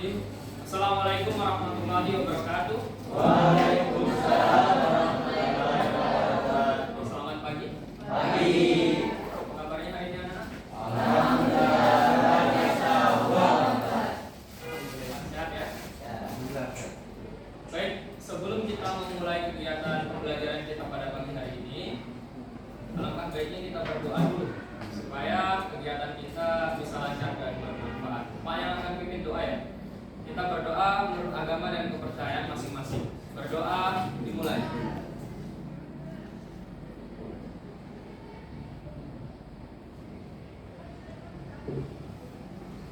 Bismillahirrahmanirrahim. Assalamualaikum warahmatullahi wabarakatuh. Waalaikumsalam warahmatullahi wabarakatuh. Selamat pagi. Pagi. Apa kabarnya hari ini anak-anak? Alhamdulillah biasa. Sehat ya? Baik, sebelum kita memulai kegiatan pembelajaran kita pada pagi hari ini, alangkah baiknya kita berdoa dulu supaya kegiatan kita bisa lancar dan bermanfaat. Pak yang akan pimpin doa ya. Kita berdoa menurut agama dan kepercayaan masing-masing. Berdoa dimulai.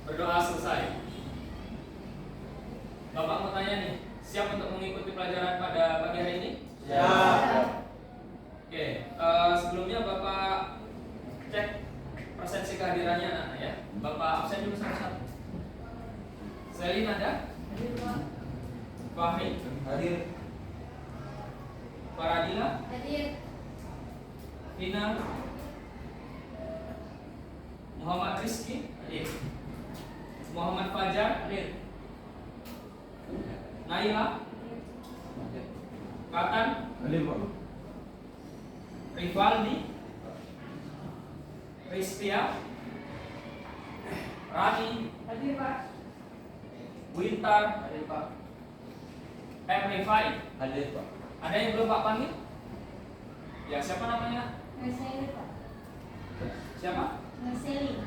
Berdoa selesai. Bapak mau tanya nih, siap untuk mengikuti pelajaran pada pagi hari ini? Siap. Oke, sebelumnya Bapak cek presensi kehadirannya anak-anak ya. Bapak absen dulu satu-satu. Selin ada? Fahri? Hadir. Faradila? Hadir. Hina? Muhammad Rizki? Hadir. Muhammad Fajar? Hadir. Naila? Katan? Hadir, Pak. Rivaldi? Ristia? Rani? Hadir, Pak. Wintar? Hadir, Pak. Rifai? Hadir, Pak. Ada yang belum Pak panggil? Ya, siapa namanya? Ngeseli, Pak. Siapa? Ngeseli.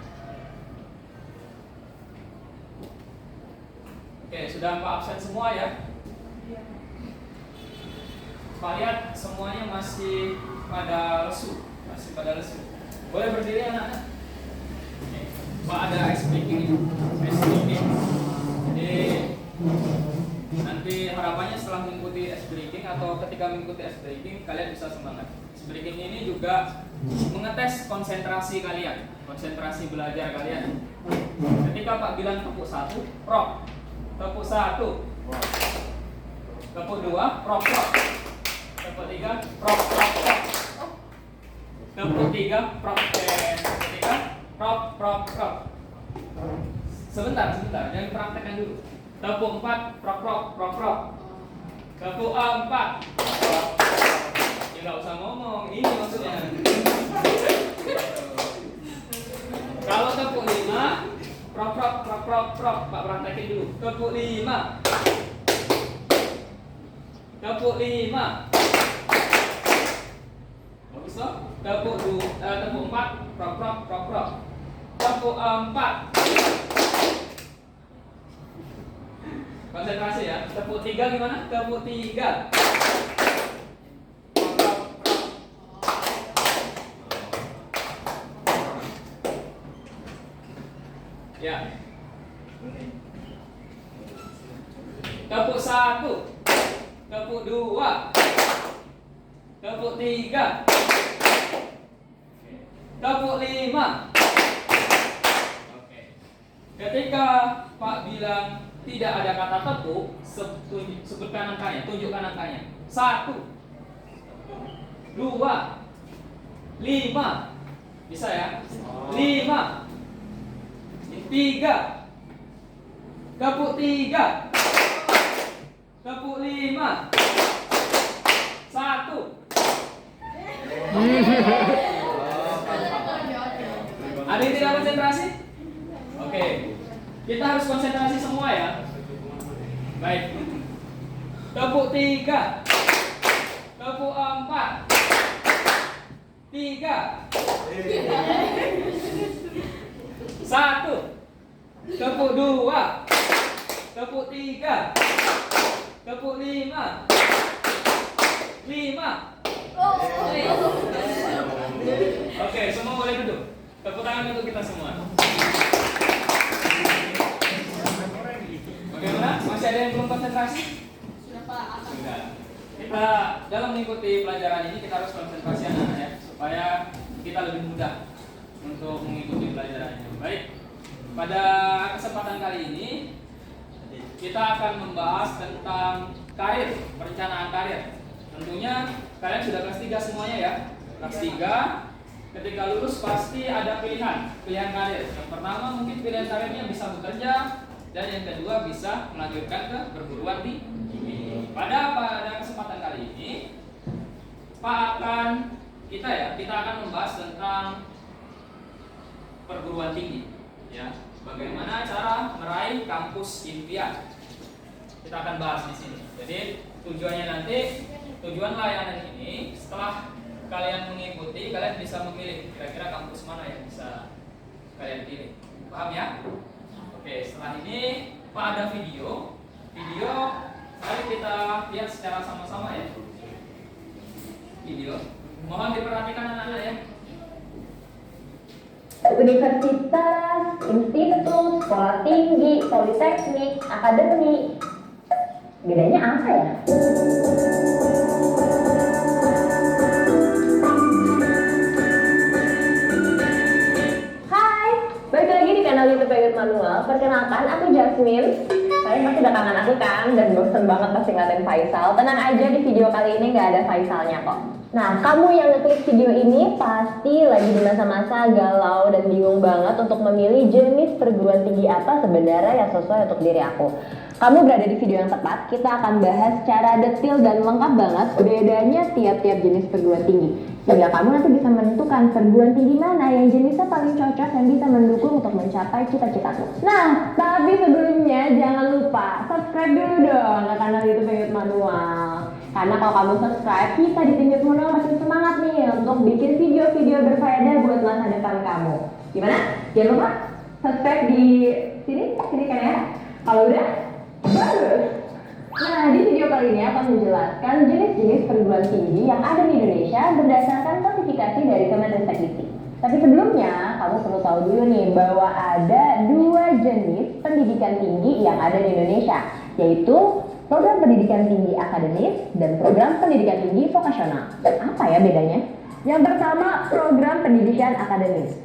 Oke, sudah Pak absen semua ya? Iya. Pak lihat semuanya masih pada lesu. Boleh berdiri anak-anak? Oke. Pak ada ice breaking ini. Ice breaking. Jadi nanti harapannya setelah mengikuti ice breaking atau ketika mengikuti ice breaking kalian bisa semangat. Ice breaking ini juga mengetes konsentrasi kalian, konsentrasi belajar kalian. Ketika Pak bilang tepuk 1, prok. Tepuk 1. Tepuk 2, prok prok. Tepuk 3, prok prok prok. Tepuk 3, prok. Tepuk 3, prok prok prok. Sebentar, jangan praktekkan dulu. Tepuk 4, prok prok prok prok. Tepuk 4. Ya nggak usah ngomong, ini maksudnya. Kalau tepuk 5, prok prok prok prok prok. Pak praktekin dulu. Tepuk 5. Tepuk 5. Bagus loh. Tepuk 4, prok prok prok prok. Tepuk 4. Konsentrasi ya. Tepuk 3 gimana? Tepuk 3. Ya. Tepuk 1. Tepuk 2. Tepuk 3. Tepuk 5. Oke. Ketika Pak bilang tidak ada kata tepuk, sebutkan angkanya, tunjukkan angkanya. 1, 2, 5. Bisa ya? 5. 3. Tepuk 3. Tepuk 5. 1. Ada yang tidak konsentrasi? Oke. Kita harus konsentrasi semua ya. Baik. Tepuk 3. Tepuk 4. 3. 1. Tepuk 2. Tepuk 3. Tepuk 5. 5. Oke, semua boleh duduk. Tepuk tangan untuk kita semua. Bagaimana? Masih ada yang belum konsentrasi? Sudah, Pak. Sudah. Kita dalam mengikuti pelajaran ini kita harus konsentrasi anak-anak ya, supaya kita lebih mudah untuk mengikuti pelajarannya. Baik. Pada kesempatan kali ini kita akan membahas tentang karir, perencanaan karir. Tentunya kalian sudah kelas 3 semuanya ya. Kelas 3 ketika lulus pasti ada pilihan karir. Yang pertama mungkin pilihan karirnya bisa bekerja, dan yang kedua bisa melanjutkan ke perguruan tinggi. Pada kesempatan kali ini kita akan membahas tentang perguruan tinggi, ya. Bagaimana cara meraih kampus impian. Kita akan bahas di sini. Jadi tujuan layanan ini setelah kalian mengikuti, kalian bisa memilih kira-kira kampus mana yang bisa kalian pilih. Paham ya? Oke, setelah ini Pak ada video. Mari kita lihat secara sama-sama ya. Video. Mohon diperhatikan anak-anak ya. Universitas, institut, sekolah tinggi, politeknik, akademi. Bedanya apa ya? Hai, balik lagi di kanal YouTube Pegit Manual. Perkenalkan, aku Jasmine. Kalian pasti udah kangen aku kan, dan bosen banget pasti ngeliatin Faisal. Tenang aja, di video kali ini nggak ada Faisalnya kok. Nah, kamu yang ngeklik video ini pasti lagi di masa-masa galau dan bingung banget untuk memilih jenis perguruan tinggi apa sebenarnya yang sesuai untuk diri aku. Kamu berada di video yang tepat. Kita akan bahas secara detail dan lengkap banget bedanya tiap-tiap jenis perguruan tinggi, sehingga kamu nanti bisa menentukan perguruan tinggi mana yang jenisnya paling cocok dan bisa mendukung untuk mencapai cita-citamu. Nah, tapi sebelumnya jangan lupa subscribe dulu dong ke kanal YouTube Pegit Manual. Karena kalau kamu subscribe, kita di tim YouTube Manual makin semangat nih untuk bikin video-video berfaedah buat masa depan kamu. Gimana? Jangan lupa subscribe di sini kan ya. Kalau udah, bagus. Nah, di video kali ini akan menjelaskan jenis-jenis perguruan tinggi yang ada di Indonesia berdasarkan klasifikasi dari Kemendikbud. Tapi sebelumnya, kamu perlu tahu dulu nih bahwa ada dua jenis pendidikan tinggi yang ada di Indonesia, yaitu program pendidikan tinggi akademis dan program pendidikan tinggi vokasional. Apa ya bedanya? Yang pertama, program pendidikan akademis.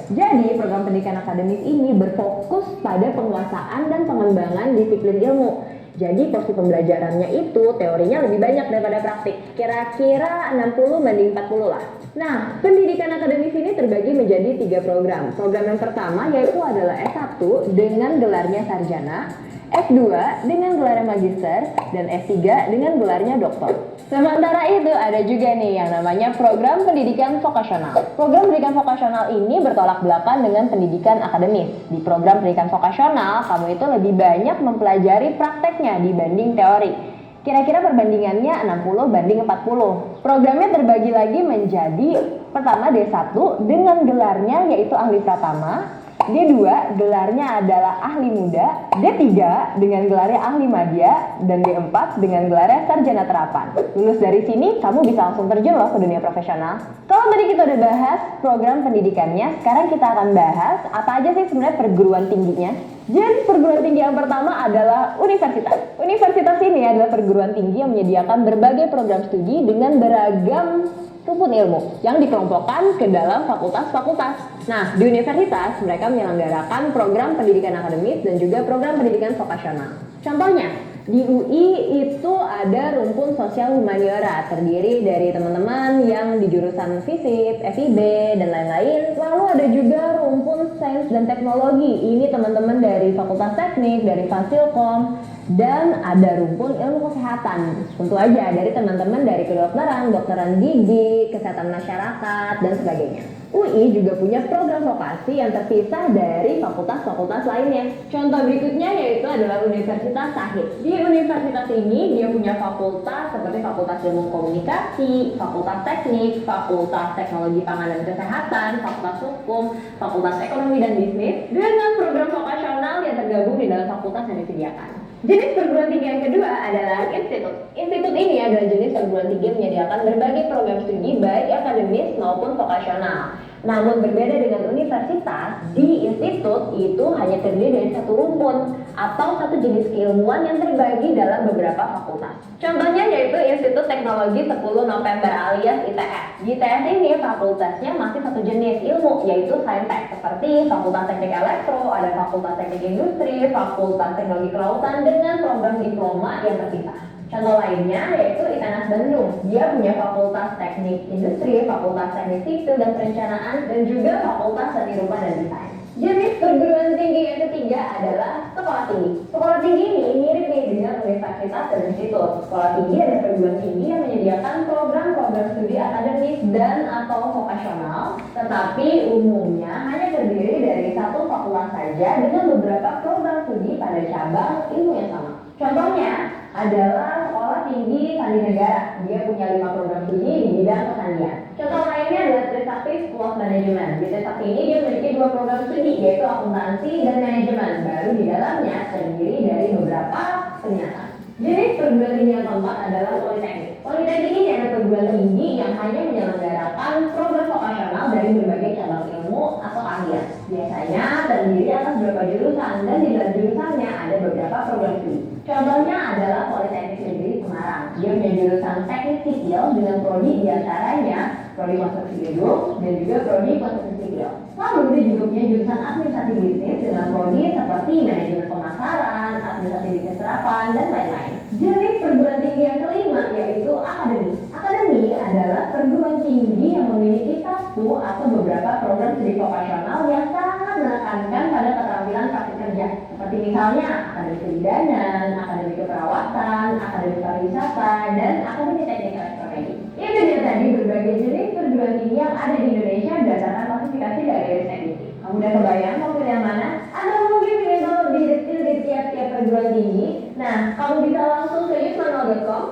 Jadi, program pendidikan akademis ini berfokus pada penguasaan dan pengembangan disiplin ilmu. Jadi, porsi pembelajarannya itu teorinya lebih banyak daripada praktik. Kira-kira 60-40 lah. Nah, pendidikan akademis ini terbagi menjadi 3 program. Program yang pertama yaitu adalah S1 dengan gelarnya sarjana, S2 dengan gelarnya magister, dan S3 dengan gelarnya doktor. Sementara itu ada juga nih yang namanya program pendidikan vokasional. Program pendidikan vokasional ini bertolak belakang dengan pendidikan akademis. Di program pendidikan vokasional, kamu itu lebih banyak mempelajari prakteknya dibanding teori. Kira-kira perbandingannya 60-40. Programnya terbagi lagi menjadi pertama D1 dengan gelarnya yaitu ahli pratama, D2 gelarnya adalah ahli muda, D3 dengan gelarnya ahli madya, dan D4 dengan gelarnya sarjana terapan. Lulus dari sini, kamu bisa langsung terjun loh ke dunia profesional. Kalau tadi kita udah bahas program pendidikannya, sekarang kita akan bahas apa aja sih sebenarnya perguruan tingginya. Jadi perguruan tinggi yang pertama adalah universitas. Universitas ini adalah perguruan tinggi yang menyediakan berbagai program studi dengan beragam rumpun ilmu yang dikelompokkan ke dalam fakultas-fakultas. Nah, di universitas mereka menyelenggarakan program pendidikan akademis dan juga program pendidikan vokasional. Contohnya, di UI itu ada rumpun sosial humaniora terdiri dari teman-teman yang di jurusan FISIP, FIB, dan lain-lain. Lalu ada juga rumpun sains dan teknologi. Ini teman-teman dari Fakultas Teknik, dari Fasilkom, dan ada rumpun ilmu kesehatan. Tentu aja dari teman-teman dari kedokteran, dokteran gigi, kesehatan masyarakat, dan sebagainya. UI juga punya program vokasi yang terpisah dari fakultas-fakultas lainnya. Contoh berikutnya yaitu adalah Universitas Sahid. Di universitas ini dia punya fakultas seperti Fakultas Ilmu Komunikasi, Fakultas Teknik, Fakultas Teknologi Pangan dan Kesehatan, Fakultas Hukum, Fakultas Ekonomi dan Bisnis, dengan program vokasional yang tergabung di dalam fakultas yang disediakan. Jenis perguruan tinggi yang kedua adalah institut. Institut ini adalah jenis perguruan tinggi yang menyediakan berbagai program studi baik akademis maupun vokasional. Namun berbeda dengan universitas, di institut itu hanya terdiri dari satu rumpun atau satu jenis keilmuan yang terbagi dalam beberapa fakultas. Contohnya yaitu Institut Teknologi 10 November alias ITS. Di ITS ini fakultasnya masih satu jenis ilmu yaitu Saintek, seperti Fakultas Teknik Elektro, ada Fakultas Teknik Industri, Fakultas Teknologi Kelautan dengan program diploma yang terpisah. Contoh lainnya yaitu ITENAS Bandung. Dia punya Fakultas Teknik Industri, Fakultas Teknik Sipil dan Perencanaan, dan juga Fakultas Seni Rupa dan Desain. Jenis perguruan tinggi yang ketiga adalah sekolah tinggi. Sekolah tinggi ini mirip nih dengan universitas dan institut. Sekolah tinggi ada perguruan tinggi yang menyediakan program-program studi akademis dan atau vokasional, tetapi umumnya hanya terdiri dari satu fakultas saja dengan beberapa program studi pada cabang ilmu yang sama. Contohnya adalah sekolah tinggi Sandi Negara. Dia punya 5 program studi di bidang pertanian. Contoh lainnya adalah Trisakti School of Management. Di Trisakti ini dia memiliki 2 program studi, yaitu akuntansi dan manajemen. Baru di dalamnya terdiri dari beberapa ternyata. Jenis perguruan tinggi yang keempat adalah politeknik. Politeknik ini adalah perguruan tinggi yang hanya menyelenggarakan program vokasional dari berbagai cabang ilmu atau keahlian. Biasanya terdiri atas beberapa jurusan dan di dalam jurusannya ada beberapa program studi. Contohnya adalah Politeknik Negeri Semarang. Dia punya jurusan teknik sipil dengan prodi diantaranya prodi konstruksi gedung dan juga prodi konstruksi sipil. Lalu dia juga punya jurusan administrasi bisnis dengan prodi seperti manajemen pemasaran, administrasi bisnis serapan, dan lain-lain. Jenis perguruan tinggi yang kelima yaitu akademi. Akademi adalah perguruan tinggi yang memiliki satu atau beberapa program studi vokasional yang sangat menekankan pada keterampilan praktik kerja, seperti misalnya akademi kebidanan, akademi keperawatan, akademi pariwisata, dan akademi teknik elektronik. Itu dia tadi berbagai jenis perguruan tinggi yang ada di Indonesia berdasarkan klasifikasi dari Ristek. Kamu udah kebayang mau pilih yang mana? Atau mungkin ingin tahu lebih detail di tiap-tiap perguruan tinggi? Nah, kamu bisa langsung ke yusmanual.com,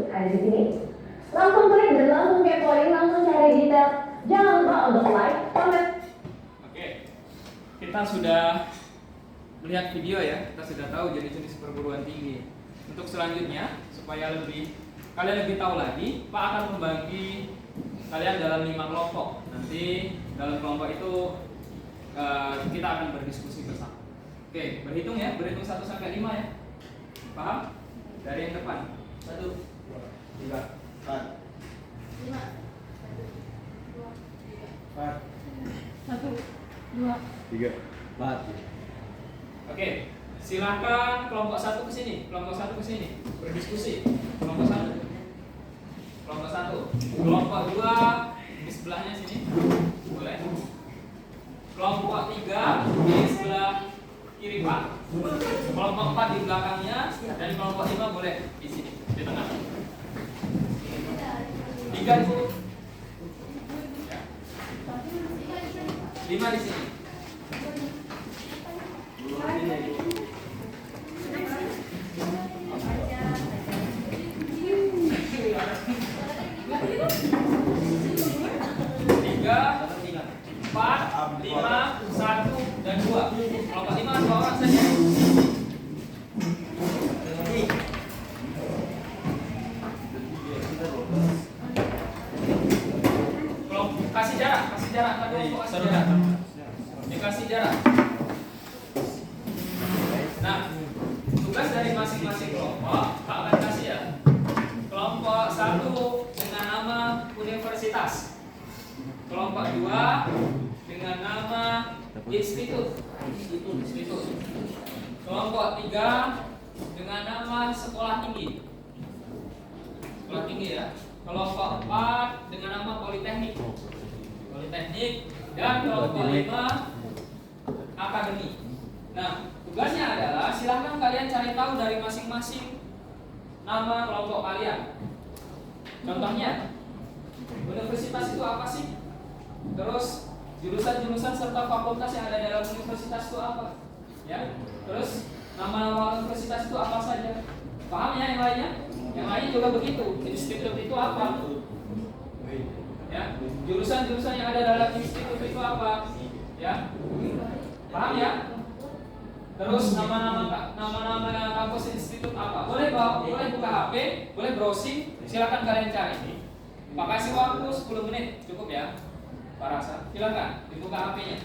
ada di sini. Langsung klik dan langsung kepoin, langsung cari detail. Jangan lupa untuk like, comment. Oke, kita sudah melihat video ya, kita sudah tahu jenis-jenis perguruan tinggi. Untuk selanjutnya, supaya kalian lebih tahu lagi, Pak akan membagi kalian dalam 5 kelompok. Nanti dalam kelompok itu kita akan berdiskusi bersama. Oke, berhitung ya, berhitung 1 sampai 5 ya. Paham? Dari yang depan. 1, 2, 3, 4, 5, 1, 2, 3, 4. Oke, silakan kelompok 1 ke sini, kelompok 1 ke sini, berdiskusi. Kelompok 1. Kelompok 1. Kelompok 2 di sebelahnya sini. Boleh. Kelompok 3 di sebelah kiri Pak. Kelompok 4 di belakangnya dan kelompok 5 boleh di sini, di tengah. 3 Bu. Ya. 5 di sini. Tiga, 4, 5, 1, dan 2. Kelompok 5 2 orang saja. Kelompok kasih jarak antar kelompok, kasih jarak. Dikasih jarak. Nah, tugas dari masing-masing kelompok Pak akan kasih ya. Kelompok 1 dengan nama universitas. Kelompok 2 dengan nama institut. Kelompok 3 dengan nama sekolah tinggi. Sekolah tinggi ya. Kelompok 4 dengan nama politeknik. Dan kelompok 5 akademi. Nah, tugasnya adalah silahkan kalian cari tahu dari masing-masing nama kelompok kalian. Contohnya, universitas itu apa sih? Terus jurusan-jurusan serta fakultas yang ada dalam universitas itu apa? Ya. Terus nama-nama universitas itu apa saja? Paham ya yang lainnya? Yang lain juga begitu. Institut itu apa? Ya. Jurusan-jurusan yang ada dalam institut itu apa? Ya. Paham ya? Terus nama-nama kampus institut apa? Boleh buka HP, boleh browsing, silakan kalian cari. Pak kasih waktu 10 menit, cukup ya. Pak Rasa, silakan dibuka HP-nya.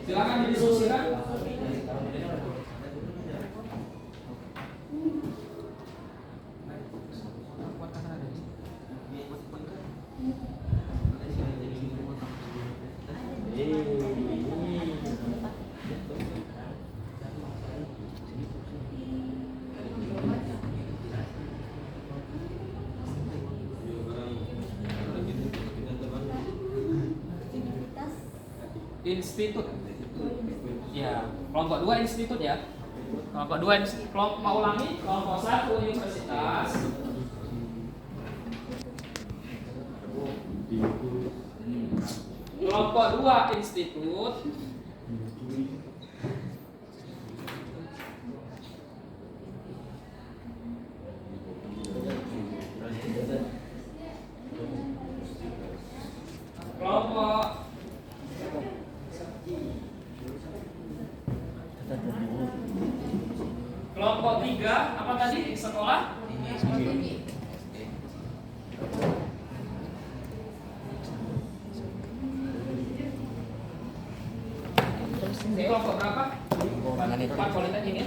Silakan didiskusikan. institut. Ya, kelompok 2 institut ya. Kelompok 2 kelompok mau ulangi, kelompok 1 universitas. Kelompok 2 institut. Kelompok 3 apa tadi? Sekolah? Ini kelompok berapa? Pak Politek ini?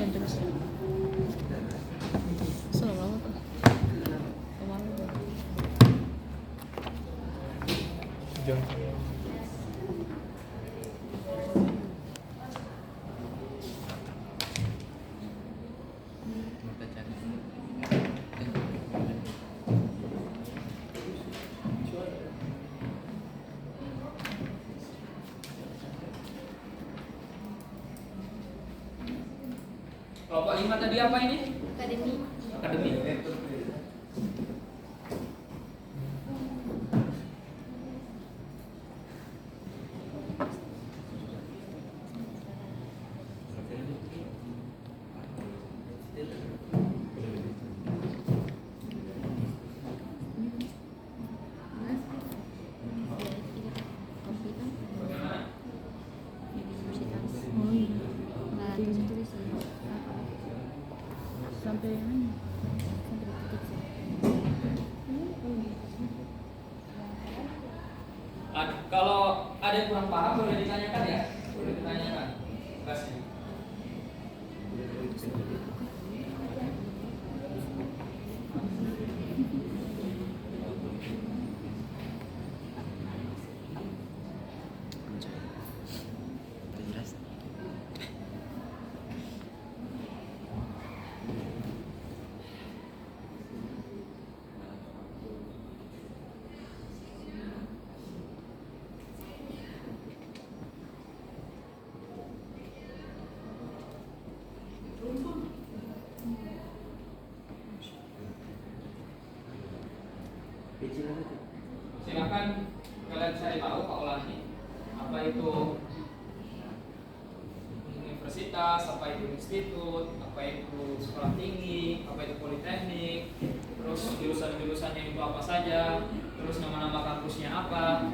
Kelompok 5 tadi apa ini? Akademi. Akademi. Kalau ada yang kurang paham boleh ditanyakan ya, boleh ditanyakan. Kasih. Silakan kalian cari tahu Pak Ulani apa itu universitas, apa itu institut, apa itu sekolah tinggi, apa itu politeknik, terus jurusan-jurusannya itu apa saja, terus nama-nama kampusnya apa.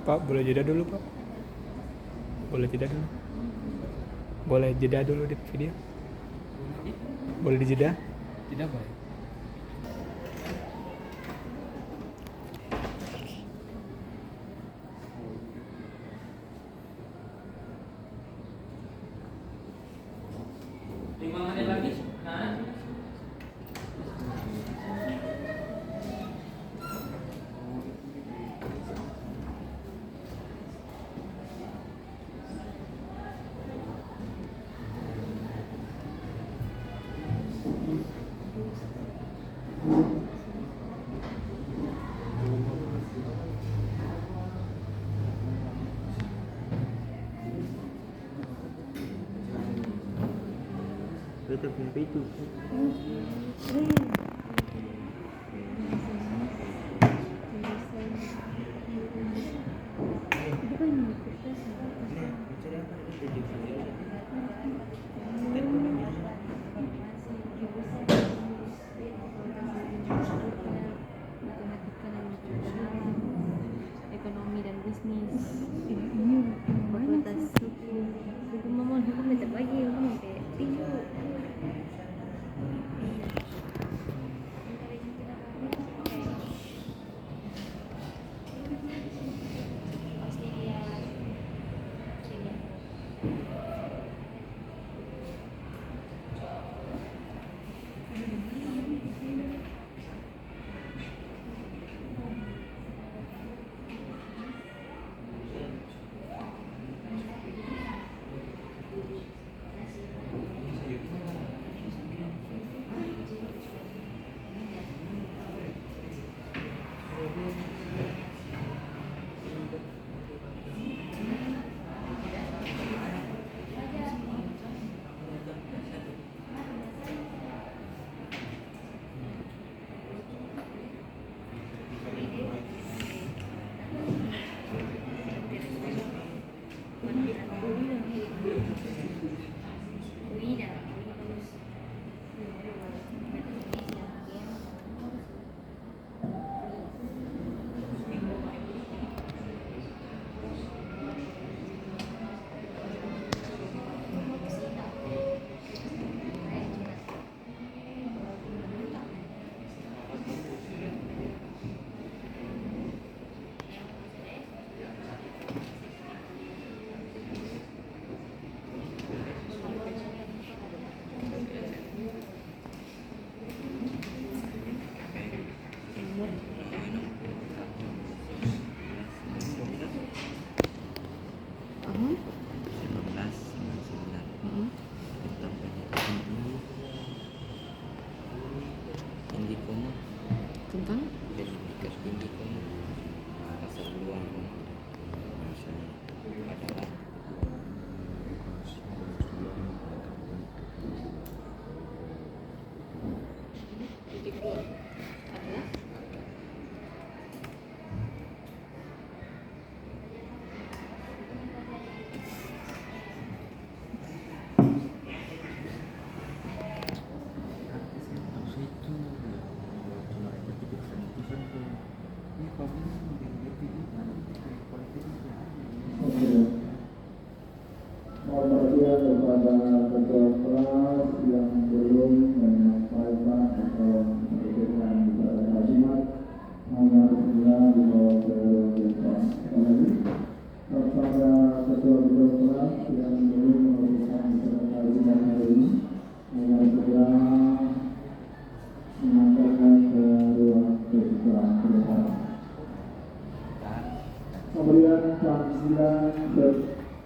Pak, boleh jeda dulu Pak? Boleh jeda dulu? Boleh jeda dulu di video? Boleh dijeda? Tidak boleh. Tetap sampai itu.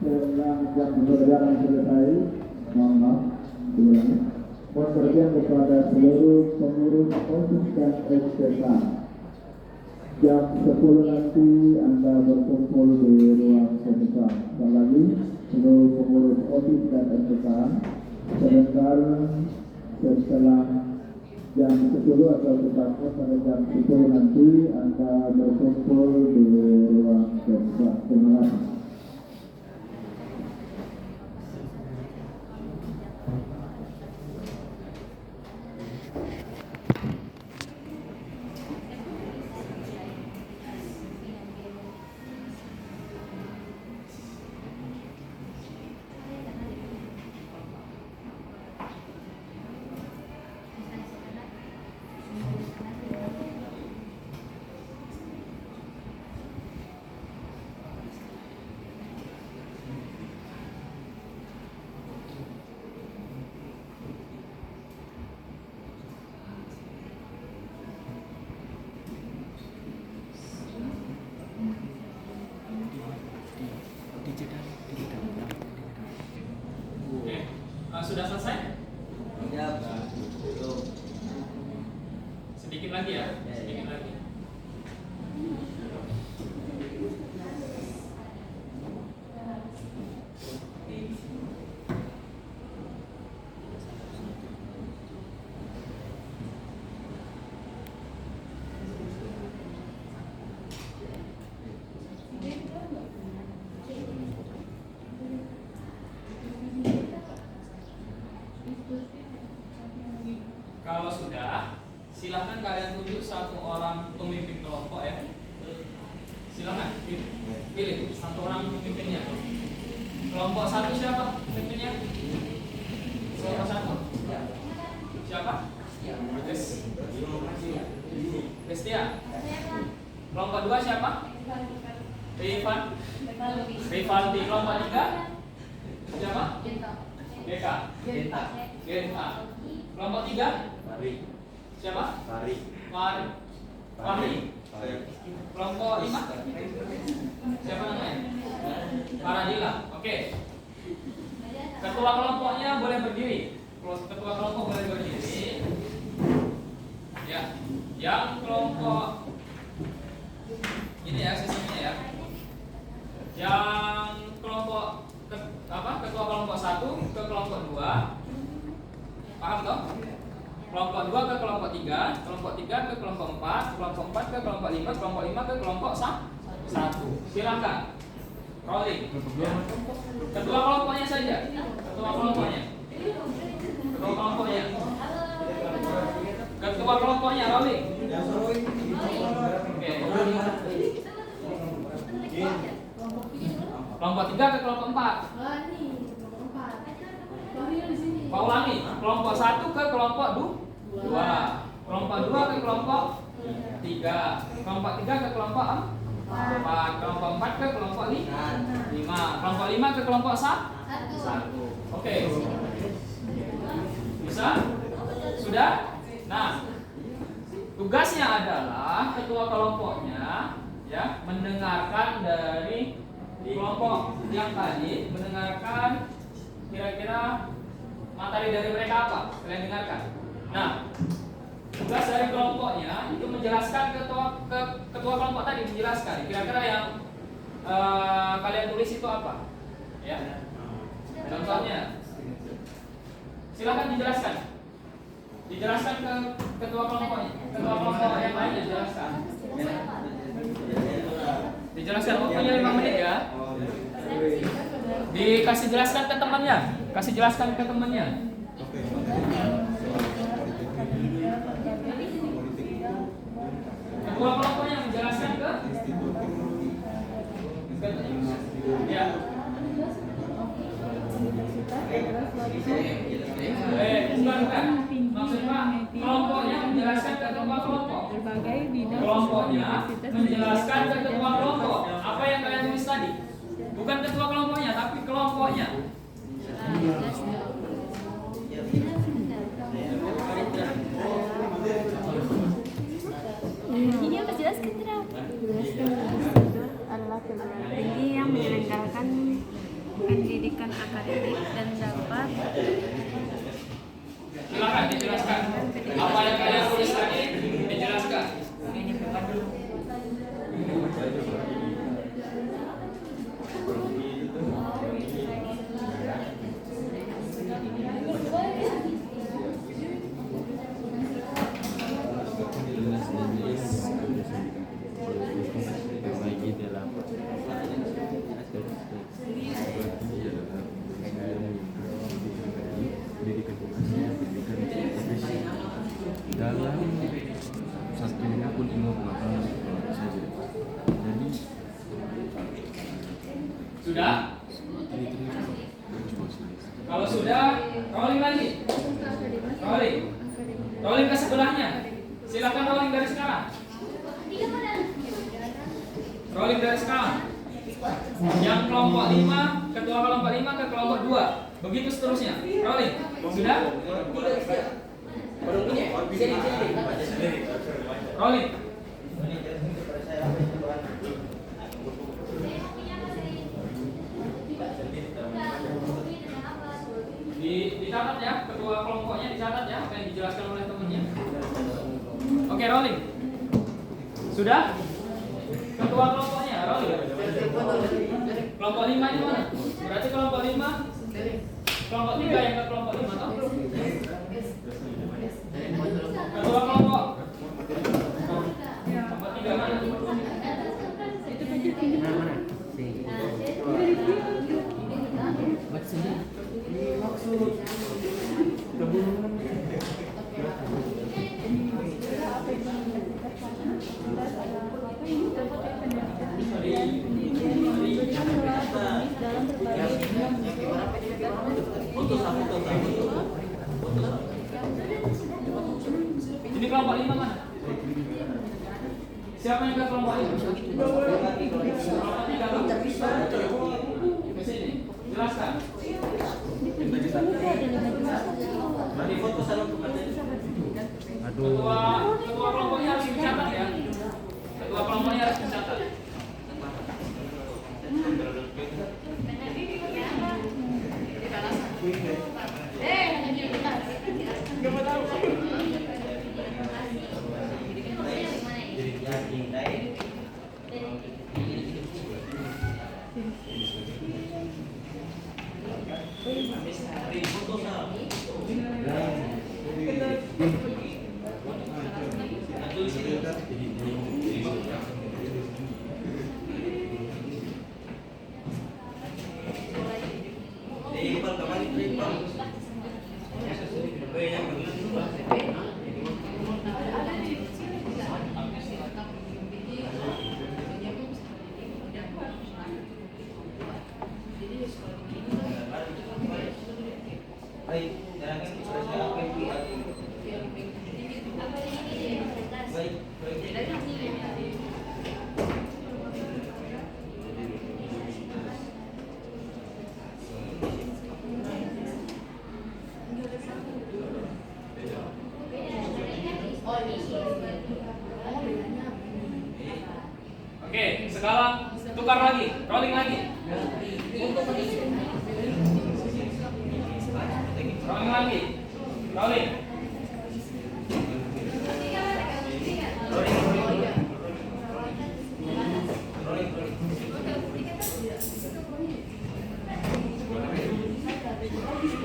setelah jam pembelajaran selesai, mohon maaf, diulangi. Mohon kepada seluruh pengurus OSIS dan SPK. Jam 10 nanti Anda berkumpul di ruang SPK. Sekali lagi, seluruh pengurus OSIS dan SPK setelah jam 10 atau tepatnya pada jam 10 nanti Anda berkumpul di ruang SPK. Terima kasih. Oke, sudah selesai? Ya, Pak. Sedikit lagi ya, sedikit lagi. Kalau sudah, silahkan kalian tunjuk satu orang pemimpin kelompok ya. Silahkan pilih satu orang pemimpinnya. Kelompok satu siapa pemimpinnya? Kelompok satu. Siapa? Destia. Kelompok dua siapa? Rivaldi. Kelompok tiga siapa? Genta. Kelompok tiga? Siapa? Fahri. Kelompok lima? Siapa namanya? Faradila. Oke. Ketua kelompoknya boleh berdiri. Ketua kelompok boleh berdiri. Ya. Yang kelompok ini ya sistemnya ya. Yang kelompok ketua kelompok 1 ke kelompok 2. Paham toh? Kelompok 2 ke kelompok 3, kelompok 3 ke kelompok 4, kelompok 4 ke kelompok 5, kelompok 5 ke kelompok 1. Silakan. Rolling. Ya. Ketua kelompoknya saja. Ketua kelompoknya. Ketua kelompoknya rolling. Oke. Kelompok 3 ke kelompok 4. Pak ulangi, kelompok 1 ke kelompok 2, kelompok 2 ke kelompok 3, kelompok 3 ke kelompok 4, kelompok 4 ke kelompok 5, kelompok 5 ke kelompok 1. Oke. Bisa? Sudah? Nah, tugasnya adalah ketua kelompoknya ya mendengarkan dari kelompok yang tadi, mendengarkan kira-kira materi dari mereka apa? Kalian dengarkan. Nah, tugas dari kelompoknya itu menjelaskan ketua kelompok tadi menjelaskan kira-kira yang kalian tulis itu apa? Ya. Contohnya, silakan dijelaskan. Dijelaskan ke ketua kelompoknya. Ketua kelompok yang lainnya jelaskan. Dijelaskan waktunya 5 menit ya. Dikasih jelaskan ke temannya. Kasih jelaskan ke temannya. Ketua kelompoknya menjelaskan ke ya. Bukan. Maksud Pak, kelompoknya menjelaskan ke ketua kelompok. Kelompoknya menjelaskan ke ketua kelompok. Apa yang kalian tulis tadi? Bukan ketua kelompoknya, tapi kelompoknya. Ini yang jelas kita. Jelaskan adalah perguruan tinggi yang menyelenggarakan akademik dan dapat Silakan dijelaskan. Apa yang kalian tulis tadi dijelaskan. dalam satunya pun ilmu pengetahuan saja. Jadi Sudah? Kalau sudah, rolling lagi. Rolling. Rolling ke sebelahnya. Silakan rolling dari sekarang. Rolling dari sekarang. Yang kelompok 5, ketua kelompok 5 ke kelompok 2. Begitu seterusnya. Rolling. Sudah? Rolling. Dicatat ya, ketua kelompoknya dicatat ya, apa yang dijelaskan oleh temannya. Oke, rolling. Sudah? Ketua kelompoknya, rolling. Kelompok 5 ini mana? Berarti kelompok 5 kelompok 3 yang ke kelompok 5 toh? Ketua kelompok kelompok 3 mana? Ini kelompok 5 mana? Siapa yang ke kelompok 5? Kelompok 3 kan? Ke sini. Jelaskan. Ketua kelompoknya harus dicatat ya. Ketua kelompoknya harus dicatat. Oke, sekarang tukar lagi, rolling lagi. Rolling lagi. Rolling.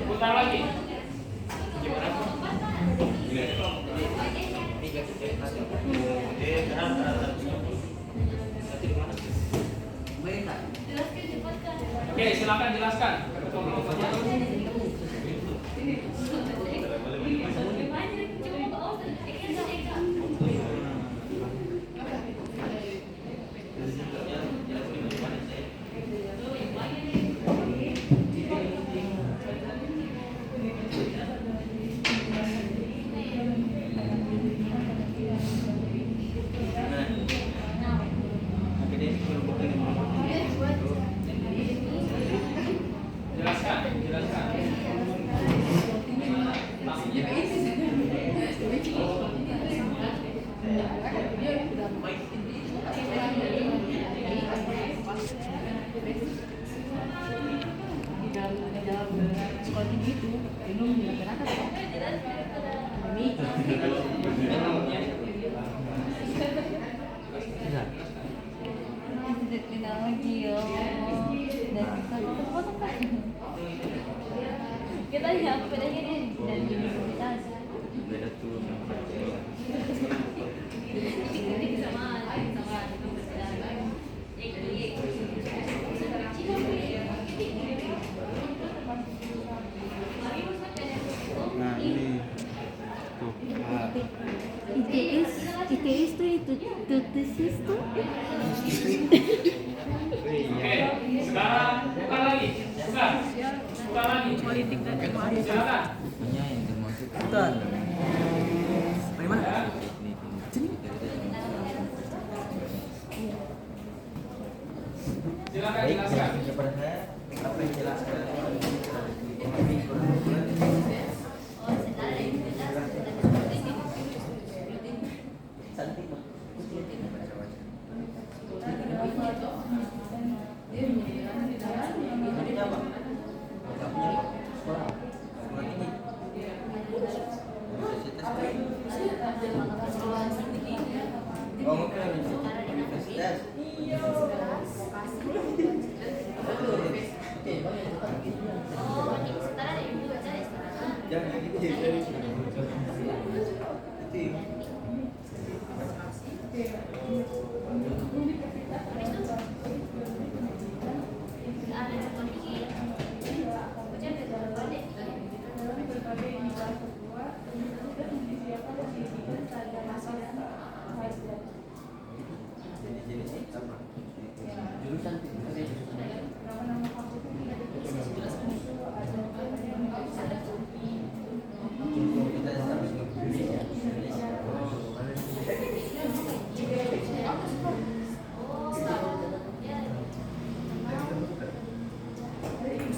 Putar lagi. Oke, silakan jelaskan. Jelaskan, jelaskan. itu belum dilaksanakan kok. Demi tidak kenal lagi ya. Dan kita potong kan. Kita lihat apa bedanya nih dan universitas. Beda tuh. Ini sama Nah ini tuh. Ah. ITS tuh itu tesis tuh. Oke, sekarang buka lagi. Buka lagi. Politik dan ekonomi. Silakan. Pokoknya yang termasuk Betul. Bagaimana? Silakan Baik, jelaskan. kepada saya apa yang jelaskan cantik Pak. Ini apa? Nggak punya Pak. Sekolah. Sekolah tinggi. Oh, mungkin universitas. Jangan gitu jadi. Jurusan kita harus Indonesia.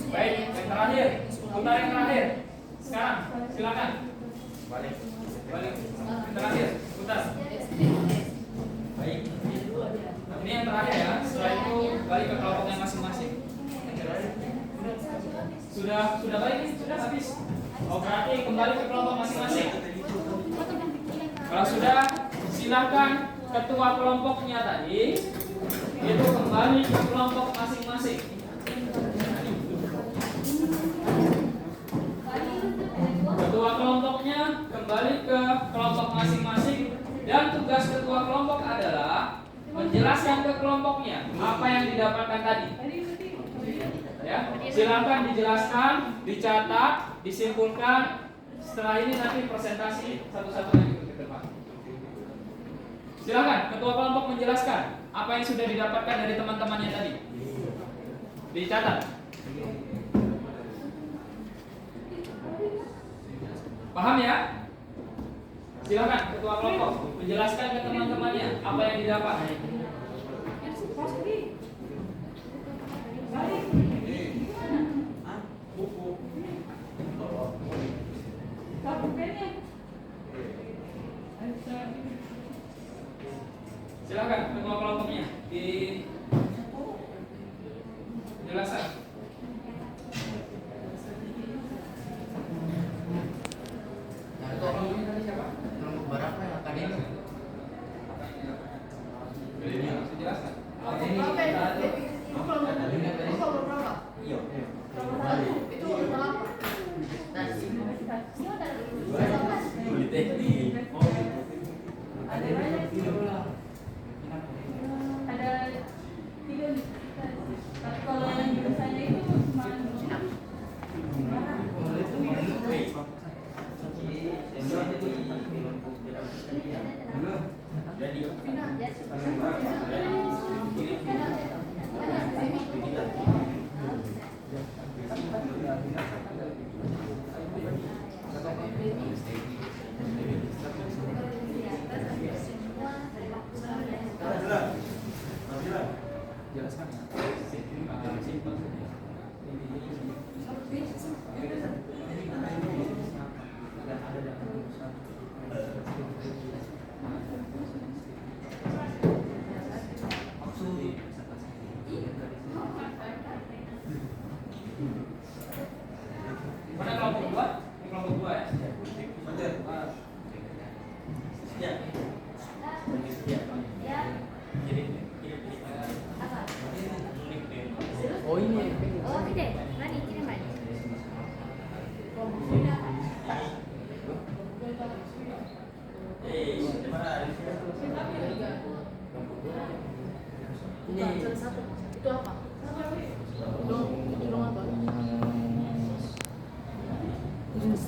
Baik, yang terakhir. Putar yang terakhir. Sekarang, silakan. Balik. Balik. Yang terakhir, putar. Baik. Ini yang terakhir ya. Setelah itu balik ke kelompoknya masing-masing. Sudah balik nih? Sudah habis. Oh, berarti kembali ke kelompok masing-masing. Kalau sudah, silakan ketua kelompoknya tadi itu kembali ke kelompok masing-masing. Ketua kelompoknya kembali ke kelompok masing-masing dan tugas ketua kelompok adalah menjelaskan ke kelompoknya apa yang didapatkan tadi. Ya, silakan dijelaskan, dicatat, disimpulkan. Setelah ini nanti presentasi satu-satu lagi ke depan. Silakan ketua kelompok menjelaskan apa yang sudah didapatkan dari teman-temannya tadi. Dicatat. Paham ya? Silakan ketua kelompok menjelaskan ke teman-temannya apa yang didapat. Silakan ketua kelompoknya dijelaskan. Ketua kelompoknya tadi siapa? Kelompok berapa yang akademik? Dijelaskan. Iya. Politeknik. ada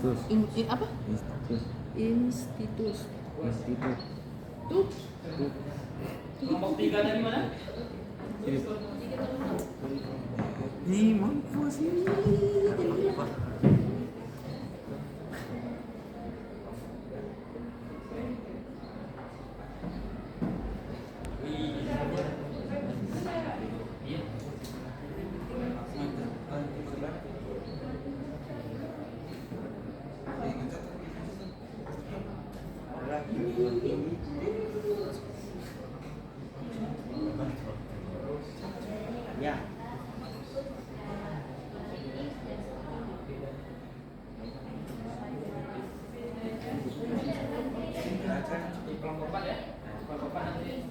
Apa? Institut. Tuh. Kelompok 3 tadi mana? Nih mampus ini. Ya. Di kelompok 4 ya. Kelompok 4 nanti.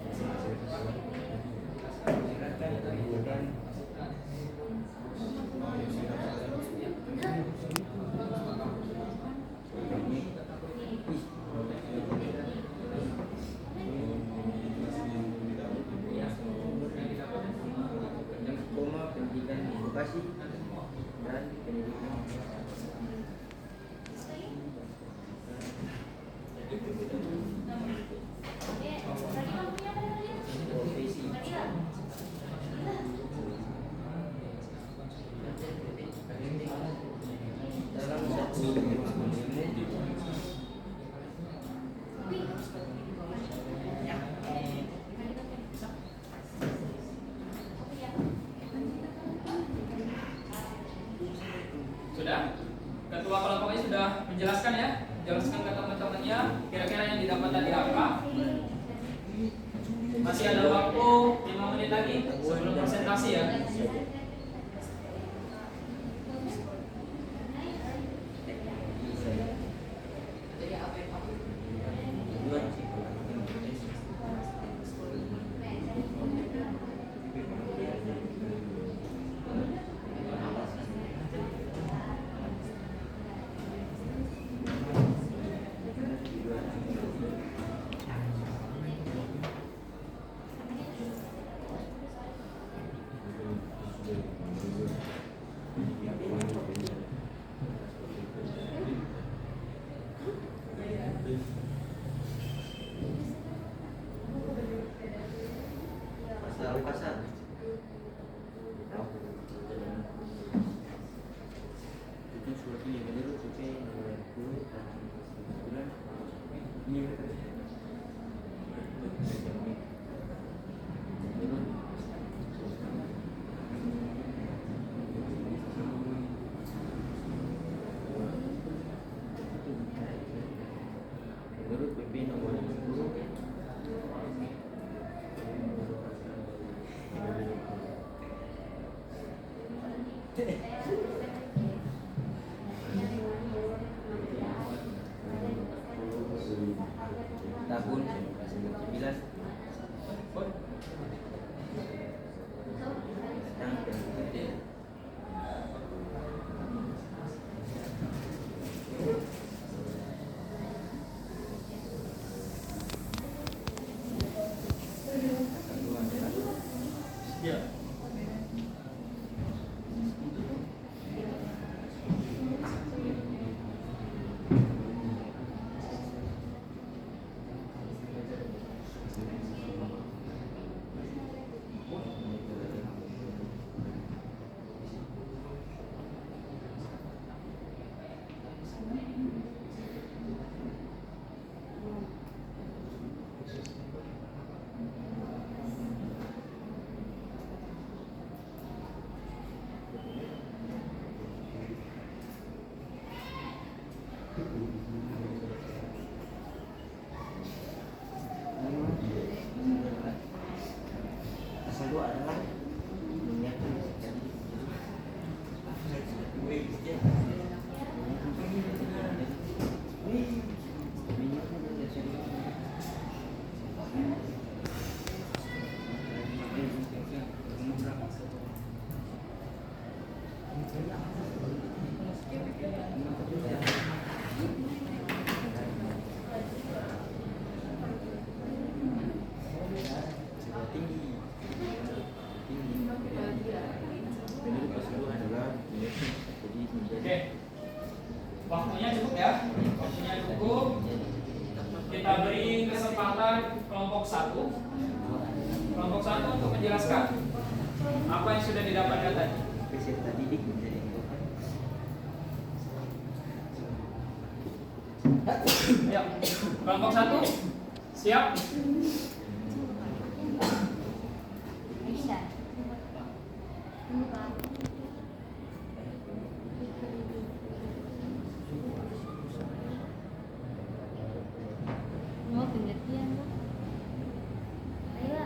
Koma pendidikan edukasi dan pendidikan profesi. Dalam satu ilmu Sudah? Ketua kelompoknya sudah menjelaskan ya? Jelaskan ke teman-temannya kira-kira yang didapat tadi apa? Masih ada waktu 5 menit lagi sebelum presentasi ya. Ayo, kelompok 1 siap? Mau pengertian tuh. Ayo.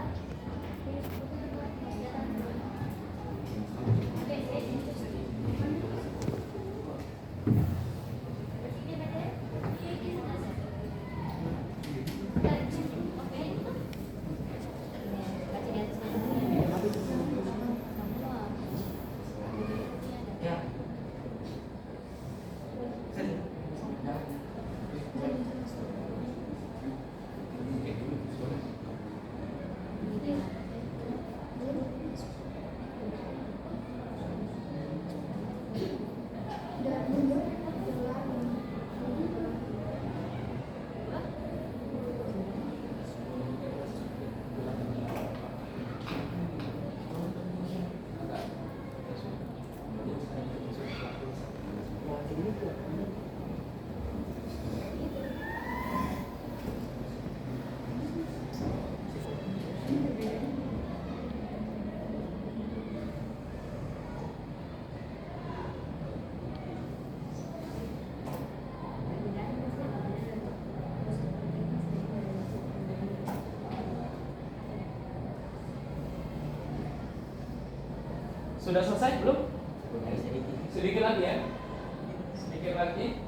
Sudah selesai belum? Sedikit lagi ya. Sedikit lagi.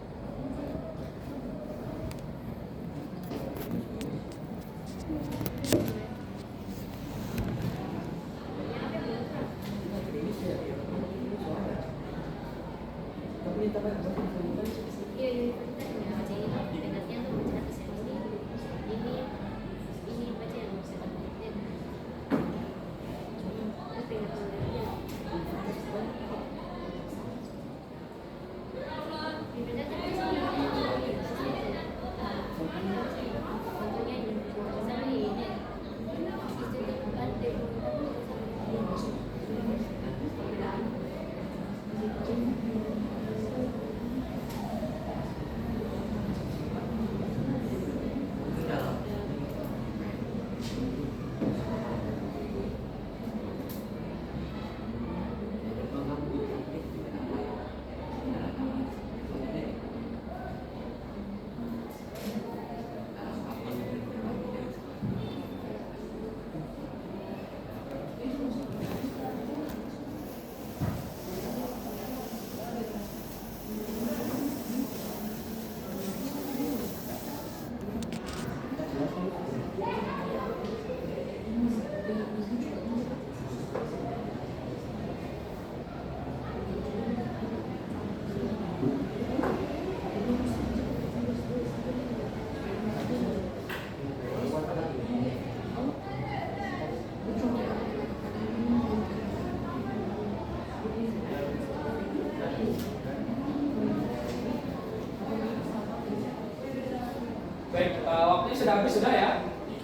Baik, waktunya sudah habis sudah ya.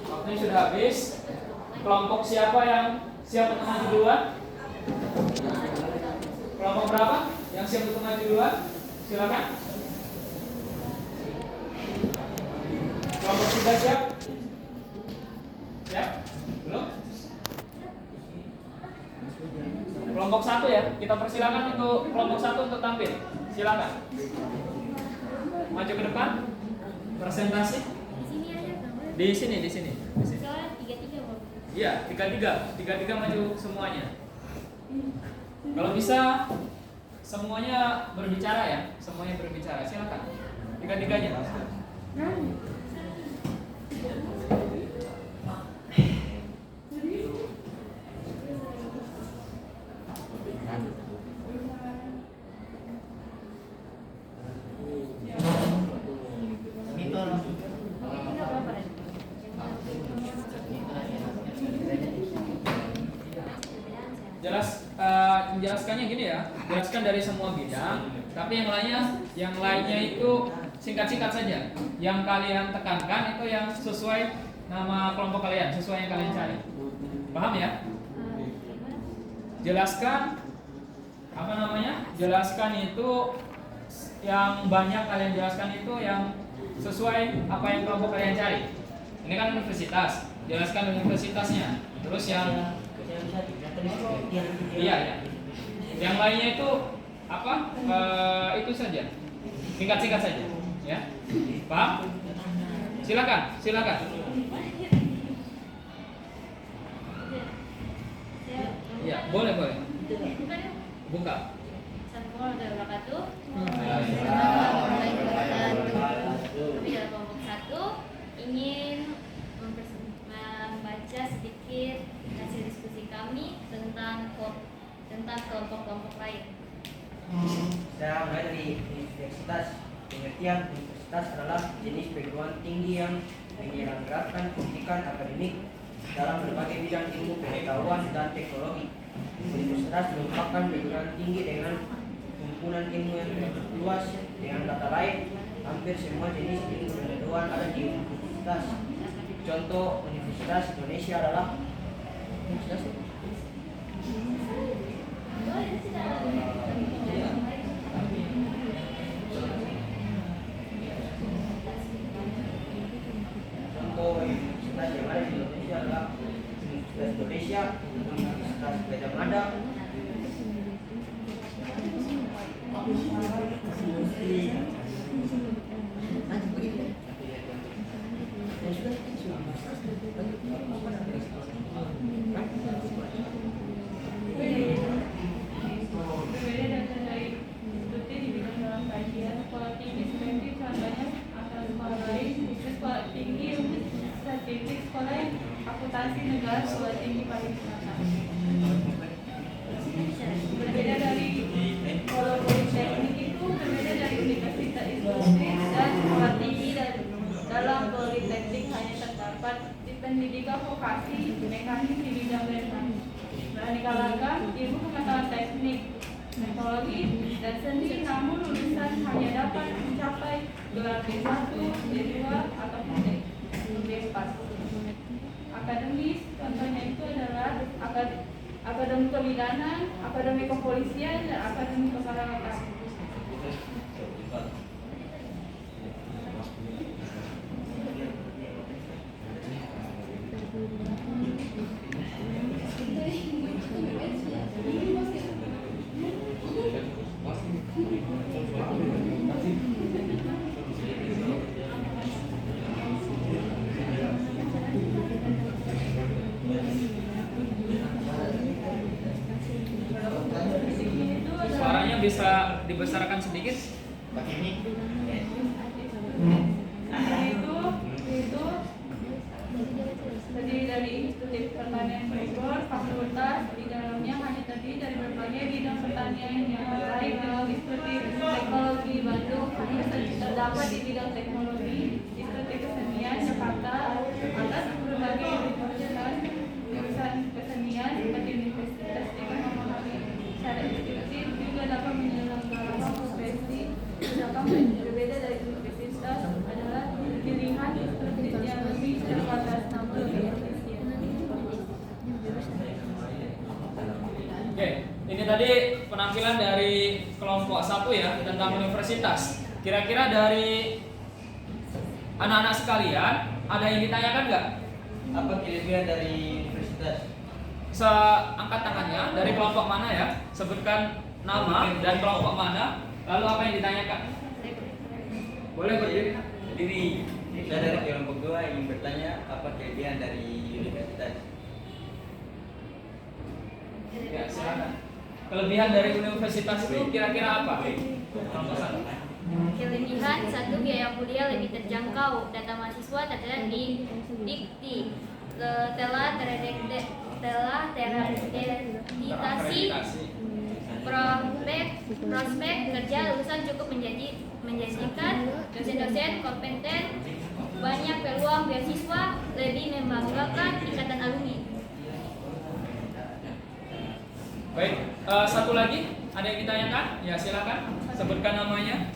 Waktunya sudah habis. Kelompok siapa yang siap untuk maju duluan? Kelompok berapa yang siap untuk maju duluan? Silakan. Kelompok 3 siap? Siap? Belum? Kelompok 1 ya. Kita persilakan untuk kelompok 1 untuk tampil. Silakan. Maju ke depan. Presentasi. Di sini. Iya, 3-3 maju semuanya. Kalau bisa semuanya berbicara ya, semuanya berbicara. Silakan. 3-3-nya. Menjelaskannya gini ya, jelaskan dari semua bidang, tapi yang lainnya itu singkat-singkat saja. Yang kalian tekankan itu yang sesuai nama kelompok kalian, sesuai yang kalian cari. Paham ya? Jelaskan jelaskan itu yang banyak kalian jelaskan itu yang sesuai apa yang kelompok kalian cari. Ini kan universitas, jelaskan universitasnya. Terus yang iya ya. Yang lainnya itu apa? Itu saja. Singkat-singkat saja, ya. Paham? Silakan. Ya, boleh. Buka. Assalamualaikum wabarakatuh. Kami dalam kelompok 1 ingin membaca sedikit hasil diskusi kami tentang kelompok-kelompok lain. Saya mulai dari universitas. Pengertian universitas adalah jenis perguruan tinggi yang menyelenggarakan pendidikan akademik dalam berbagai bidang ilmu pengetahuan dan teknologi. Universitas merupakan perguruan tinggi dengan himpunan ilmu yang luas. Dengan kata lain, hampir semua jenis ilmu pengetahuan ada di universitas. Contoh Universitas Indonesia adalah universitas yang ada di Indonesia adalah Universitas Indonesia, Universitas Gajah Mada, akuntansi negara sekolah tinggi pariwisata. Berbeda dari kalau politeknik itu berbeda dari universitas industri dan sekolah tinggi, dan dalam politeknik hanya terdapat di pendidikan vokasi mekanik di bidang berani. Beraneka ragam ilmu pengetahuan teknik, teknologi dan seni, namun lulusan hanya dapat mencapai gelar B1, D2 atau D4. Akademis, contohnya itu adalah akademi kebidanan, akademi kepolisian, dan akademi keselamatan. Suaranya bisa dibesarkan sedikit. Itu terdiri dari Institut Pertanian Bogor, fakultas di dalamnya hanya terdiri dari berbagai bidang pertanian yang terkait dengan Institut Teknologi Bandung, hanya terdapat di bidang teknologi, Institut Kesenian Jakarta, atas berbagai jurusan kesenian seperti Universitas dengan memahami syarat institusi juga dapat menyelenggarakan profesi. Sedangkan berbeda dari universitas adalah pilihan institusi yang lebih terbatas namun lebih efisien. Oke, ini tadi penampilan dari kelompok 1 ya tentang universitas. Kira-kira dari anak-anak sekalian ada yang ditanyakan nggak? apa kelebihan dari universitas? Bisa angkat tangannya dari kelompok mana ya? Sebutkan nama dan kelompok mana. Lalu apa yang ditanyakan? Boleh berdiri. Saya dari kelompok 2 ingin bertanya apa kelebihan dari universitas? Ya, silakan. Kelebihan dari universitas itu kira-kira apa? Kelompok 1. Kelebihan 1, biaya kuliah lebih terjangkau. Data mahasiswa tercatat di Dikti. Telah terakreditasi. Prospek kerja lulusan cukup menjanjikan. Dosen-dosen kompeten. Banyak peluang beasiswa, lebih membanggakan ikatan alumni. Baik, satu lagi ada yang ditanyakan? Ya silakan, sebutkan namanya.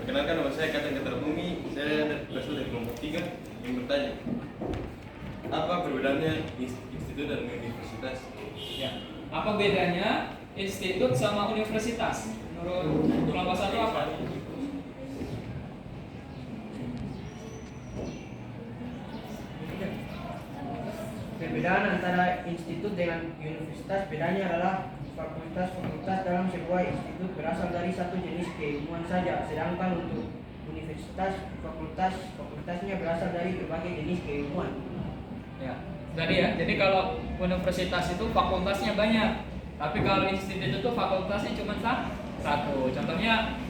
Perkenalkan, nama saya Katan Ketar Bumi. Saya berasal dari kelompok 3 yang bertanya, apa perbedaannya institut dan universitas? Ya, apa bedanya institut sama universitas? Menurut kelompok 1 apa? Perbedaan antara institut dengan universitas bedanya adalah fakultas dalam sebuah institut berasal dari satu jenis keilmuan saja, sedangkan untuk universitas fakultasnya berasal dari berbagai jenis keilmuan. Ya, jadi kalau universitas itu fakultasnya banyak, tapi kalau institut itu fakultasnya cuma satu. Contohnya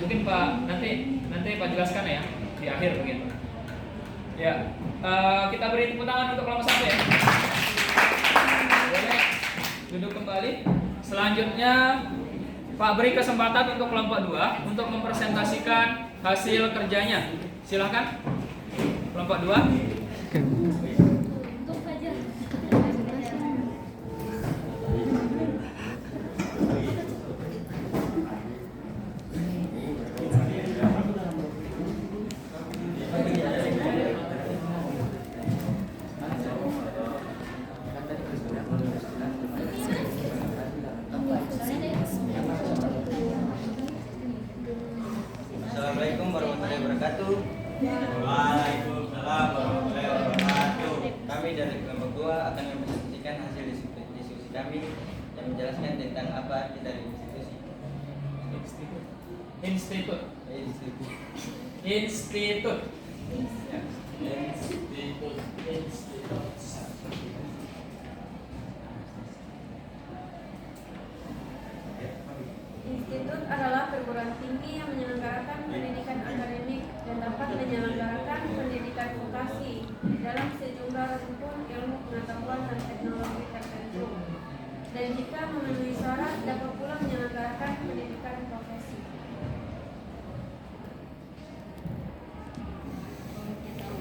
mungkin Pak nanti Pak jelaskan ya di akhir begitu. Ya, kita beri tepuk tangan untuk kelompok 1 ya. Boleh duduk kembali. Selanjutnya Pak beri kesempatan untuk kelompok 2 untuk mempresentasikan hasil kerjanya. Silahkan kelompok 2. Assalamualaikum warahmatullahi wabarakatuh. Waalaikumsalam warahmatullahi wabarakatuh. Kami dari kelompok 2 akan mempresentasikan hasil diskusi kami yang menjelaskan tentang apa arti dari Institut. Institut adalah perguruan tinggi yang menyelenggarakan pendidikan akademik dan dapat menyelenggarakan pendidikan vokasi dalam sejumlah rumpun ilmu pengetahuan dan teknologi tertentu. Dan jika memenuhi syarat, dapat pula menyelenggarakan pendidikan profesi.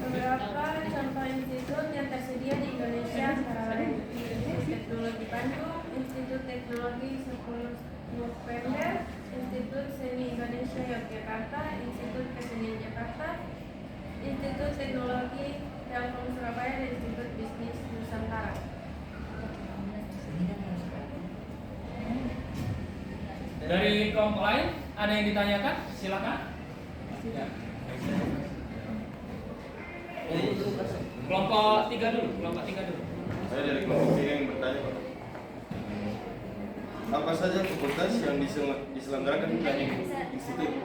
Beberapa contoh institut yang tersedia di Indonesia antara lain Institut Teknologi Bandung, Institut Teknologi 10 November, Institut Seni Indonesia Yogyakarta, Institut Kesenian Jakarta, Institut Teknologi Telkom Surabaya, dan Institut Bisnis Nusantara. Dari kelompok lain ada yang ditanyakan? Silakan. Ya. Kelompok 3 dulu. Saya dari kelompok 3 yang bertanya, Pak. Apa saja fakultas yang diselenggarakan di institut?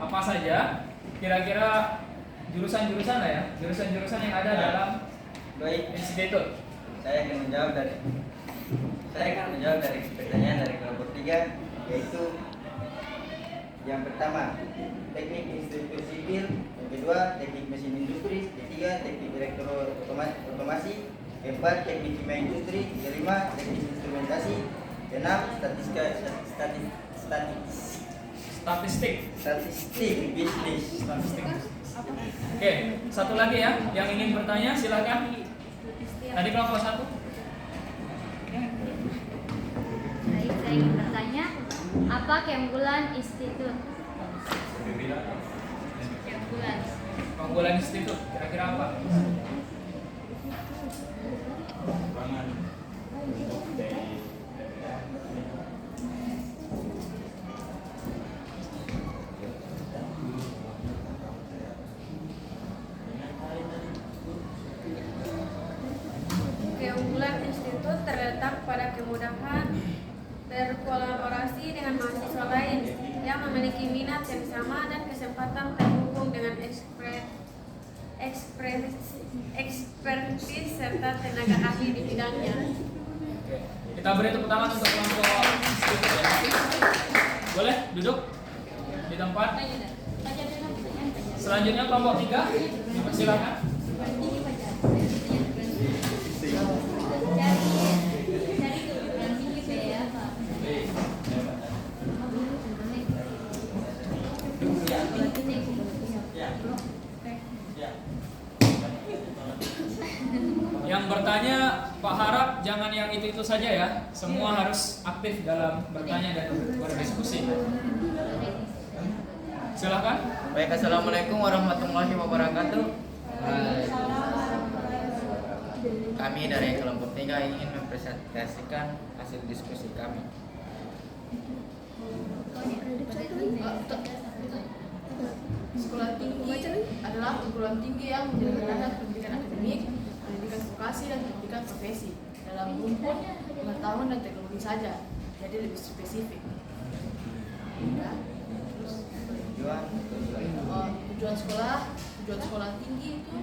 Apa saja kira-kira jurusan-jurusan lah ya, jurusan-jurusan yang ada dalam institut. Saya akan menjawab dari pertanyaan dari kelompok 3, yaitu yang pertama teknik instruktur sipil, yang kedua teknik mesin industri, ketiga teknik elektro otomasi, keempat teknik kimia industri, kelima teknik instrumentasi, keenam statistik bisnis. Oke, satu lagi ya yang ingin bertanya silakan. Tadi kelompok 1. Baik, saya ingin bertanya, apa keunggulan institut? Keunggulan institut kira-kira apa? Keunggulan institut terletak pada kemudahan berkolaborasi dengan mahasiswa lain yang memiliki minat yang sama dan kesempatan terhubung dengan ekspertis serta tenaga ahli di bidangnya. Oke. Kita beri tepuk tangan untuk kelompok institut ya. Boleh duduk di tempat. Selanjutnya kelompok 3, dipersilakan. Yang bertanya, Pak harap jangan yang itu saja ya. Semua harus aktif dalam bertanya dan berdiskusi. Silakan. Baik, assalamualaikum warahmatullahi wabarakatuh. Kami dari kelompok 3 ingin mempresentasikan hasil diskusi kami. Sekolah tinggi adalah perguruan tinggi yang menyelenggarakan pendidikan akademik, pendidikan vokasi, dan pendidikan profesi dalam rumpun pengetahuan dan teknologi saja, jadi lebih spesifik. Ya. Tujuan sekolah tinggi itu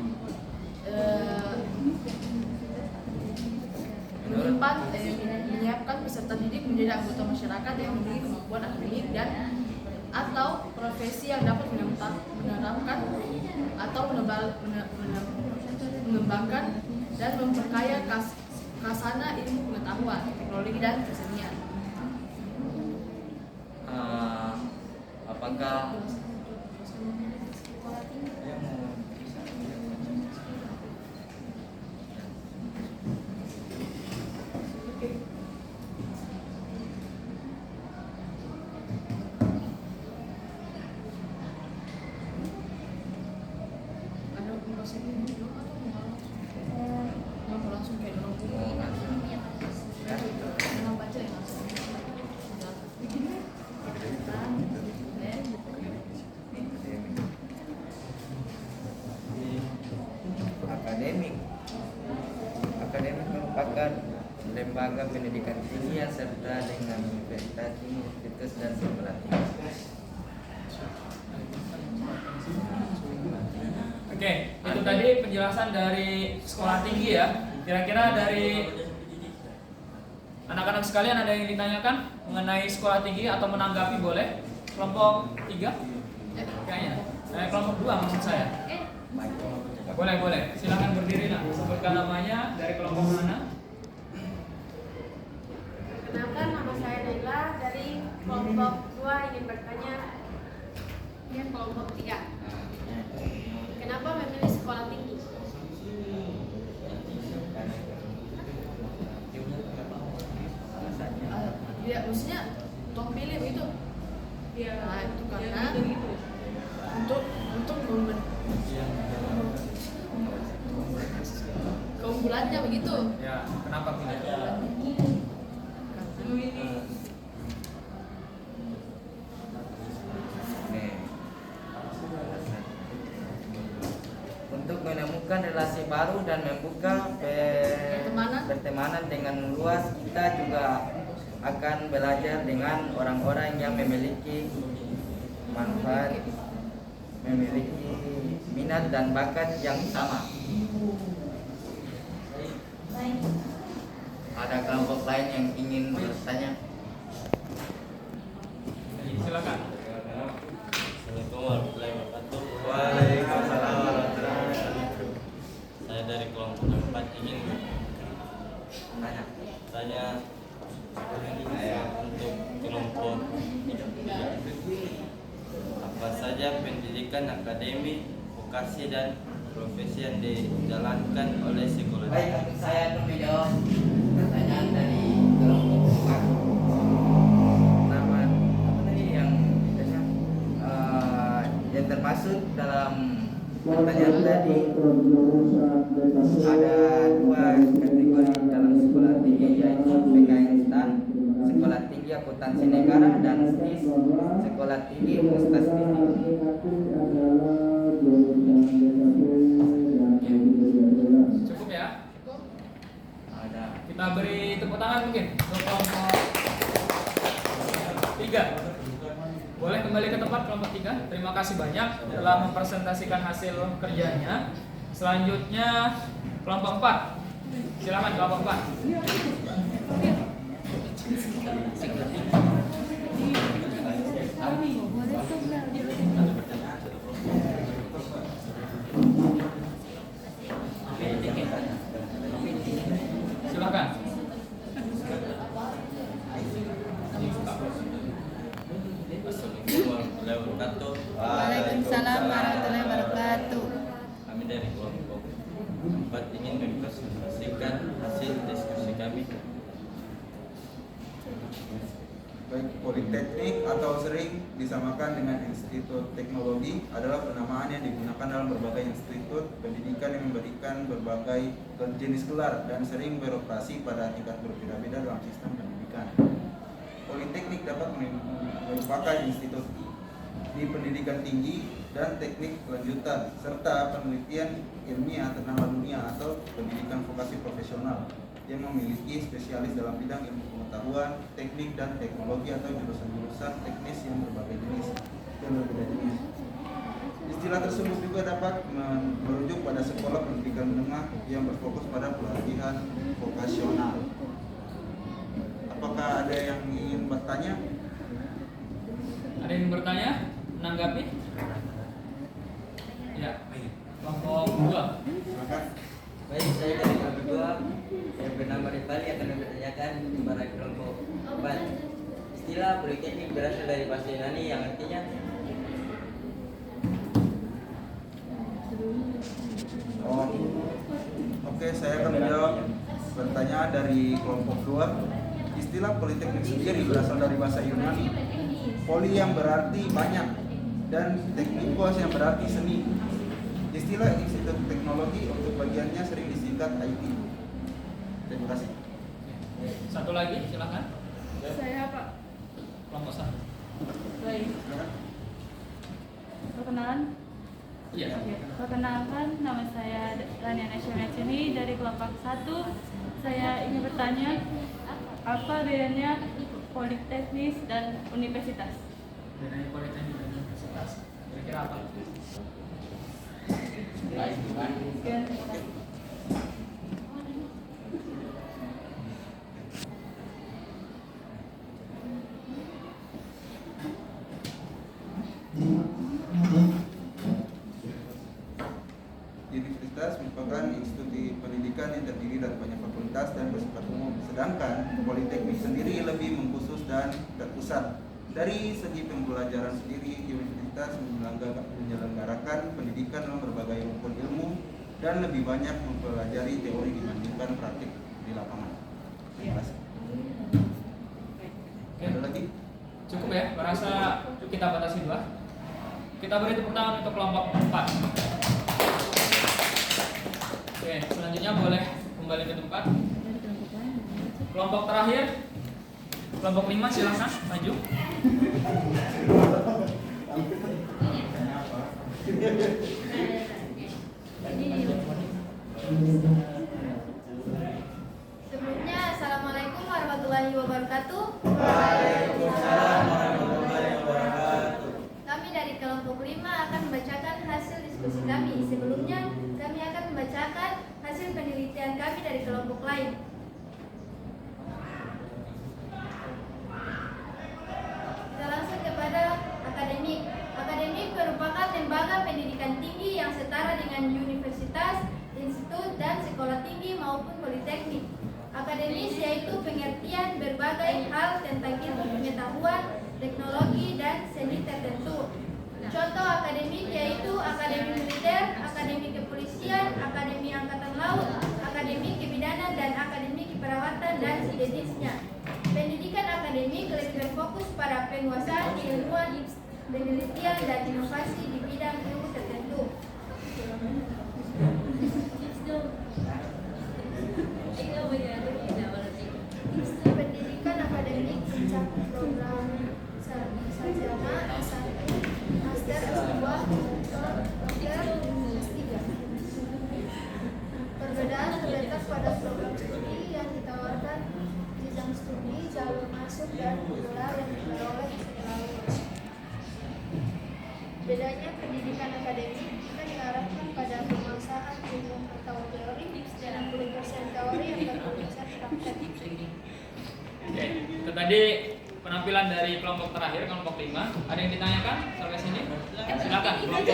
menyiapkan peserta didik menjadi anggota masyarakat yang memiliki kemampuan akademik dan atau profesi yang dapat menerapkan atau mengembangkan dan memperkaya kasana ilmu pengetahuan, teknologi dan kesenian. Apakah akademik merupakan lembaga pendidikan tinggi yang serta dengan universitas, institut dan sekolah tinggi. Oke, itu tadi penjelasan dari sekolah tinggi ya. Kira-kira dari anak-anak sekalian ada yang ditanyakan mengenai sekolah tinggi atau menanggapi boleh? Kelompok 3? Kayaknya. Kelompok 2 maksud saya. Boleh. Silakan berdiri nak. Sebutkan namanya, dari kelompok mana? Perkenalkan, nama saya Naila dari kelompok 2 ingin bertanya kelompok 3. Kenapa memilih sekolah tinggi? Ya, maksudnya tong pilih begitu. Ya, Nah, itu karena untuk keunggulannya begitu. Ya, kenapa pilih? Untuk menemukan relasi baru dan membuka pertemanan dengan luas, kita juga akan belajar dengan orang-orang yang memiliki manfaat, memiliki minat dan bakat yang sama. Ada kelompok lain yang ingin bertanya? Silakan. Assalamualaikum warahmatullahi wabarakatuh. Waalaikumsalam warahmatullahi wabarakatuh. Saya dari kelompok 4 ingin tanya untuk kelompok 3. Apa saja pendidikan akademik, vokasi dan profesi yang dijalankan oleh sekolah? Baik, saya akan menjawab pertanyaan dari kelompok 4. Nama apa tadi yang ditanya? Yang termasuk dalam pertanyaan tadi ada 2 kategori dalam sekolah tinggi, yaitu PKN STAN, sekolah tinggi akuntansi negara, dan STIS, sekolah tinggi universitas tinggi. Cukup ya? Kita beri tepuk tangan mungkin untuk kelompok 3. Boleh kembali ke tempat kelompok 3. Terima kasih banyak telah mempresentasikan hasil kerjanya. Selanjutnya kelompok 4. Silakan kelompok 4. Silakan. Waalaikumsalam warahmatullahi wabarakatuh. Kami dari kelompok 4 ingin mempresentasikan hasil diskusi kami. Baik, Politeknik atau sering disamakan dengan Institut Teknologi adalah penamaan yang digunakan dalam berbagai institut pendidikan yang memberikan berbagai jenis gelar dan sering beroperasi pada tingkat berbeda-beda dalam sistem pendidikan. Politeknik dapat merupakan institut di pendidikan tinggi dan teknik lanjutan serta penelitian ilmiah tentang dunia atau pendidikan vokasi profesional yang memiliki spesialis dalam bidang ilmu pengetahuan, teknik dan teknologi atau jurusan-jurusan teknis yang berbagai jenis dan berbeda jenis. Istilah tersebut juga dapat merujuk pada sekolah pendidikan menengah yang berfokus pada pelatihan vokasional. Apakah ada yang ingin bertanya? Ada yang bertanya? Menanggapi? Ya, kelompok 2. Silakan. Baik, saya dari kelompok 2 yang bernama Rifali akan mempertanyakan kepada kelompok 4. Istilah politeknik berasal dari bahasa Yunani yang artinya Oke, saya akan menjawab pertanyaan dari kelompok 2. Istilah politeknik sendiri berasal dari bahasa Yunani. Poli yang berarti banyak dan teknikos yang berarti seni. Istilah institut teknologi untuk bagiannya sering disingkat IT. Terima kasih. Satu lagi, silakan. Saya Pak. Kelompok 1. Baik. Perkenalan. Iya. Oke. Perkenalkan, nama saya Rania Nasyamacini dari kelompok 1. Saya ingin bertanya, apa bedanya politeknis dan universitas? Bedanya politeknik dan universitas. Kira-kira apa? Sekian. Universitas merupakan institusi pendidikan yang terdiri dari banyak fakultas dan bersifat umum, sedangkan politeknik sendiri lebih mengkhusus dan terpusat. Dari segi pembelajaran sendiri, universitas menyelenggarakan pendidikan dalam berbagai rukun ilmu dan lebih banyak mempelajari teori dibandingkan praktik di lapangan. Terima kasih. Ada lagi? Cukup ya, merasa kita batasi 2. Kita beri tepuk tangan untuk kelompok 4. Oke, selanjutnya boleh kembali ke tempat. Kelompok terakhir, kelompok 5 silakan maju. Sebelumnya, Assalamualaikum warahmatullahi wabarakatuh. Waalaikumsalam warahmatullahi wabarakatuh. Kami dari kelompok 5 akan membacakan hasil diskusi kami. Sebelumnya, kami akan membacakan hasil penelitian kami dari kelompok lain. Kita langsung kepada akademik. Akademik merupakan lembaga pendidikan tinggi yang setara dengan universitas, institut, dan sekolah tinggi maupun politeknik. Akademis yaitu pengertian berbagai hal tentang ilmu pengetahuan, teknologi, dan seni tertentu. Contoh akademik yaitu Akademi Militer, Akademi Kepolisian, Akademi Angkatan Laut, Akademi Kebidanan, dan Akademi Keperawatan dan sejenisnya. Pendidikan akademik lebih berfokus pada penguasaan keilmuan, penelitian, dan inovasi di bidang ilmu tertentu. Pendidikan akademik mencakup program sarjana, S1, master, S2, dokter, S3. Perbedaan terletak pada program studi yang ditawarkan, jenjang studi, jalur masuk, dan gelar yang diperoleh setelah lulus. Bedanya pendidikan akademik kita diarahkan pada penguasaan ilmu pengetahuan teori dan 60% teori yang 40% praktek. Oke, itu tadi penampilan dari kelompok terakhir, kelompok 5. Ada yang ditanyakan sampai sini? Silakan kelompok.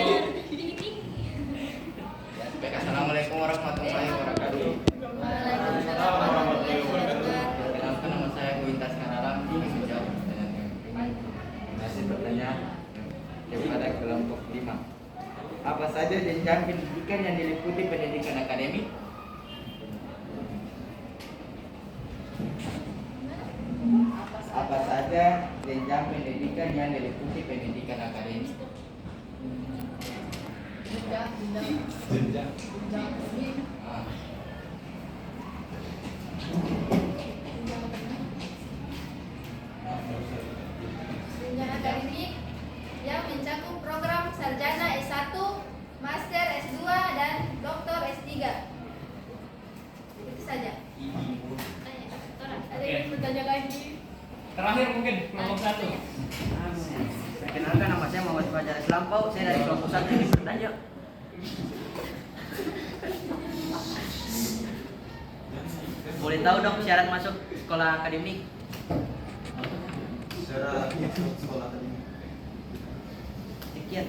Assalamualaikum warahmatullahi wabarakatuh. Waalaikumsalam warahmatullahi wabarakatuh. Perkenalkan, nama saya Guintas Kanalang. Ingin menjawab pertanyaan yang masih pertanyaan kepada kelompok 5. Apa saja jenjang pendidikan yang diliputi pendidikan akademik? Apa saja jenjang jenjang pendidikan yang diliputi pendidikan akademik. Jenjang. Ah. Jenjang akademik yang mencakup program sarjana S1, master S2 dan doktor S3. Itu saja. Ada yang bertanya lagi? Terakhir mungkin kelompok 1. Perkenalkan, nama saya Muhammad Fajar Lampau, saya dari kelompok 1 ini bertanya. Boleh tahu dong syarat masuk sekolah akademik? Syarat masuk sekolah akademik. Sekian.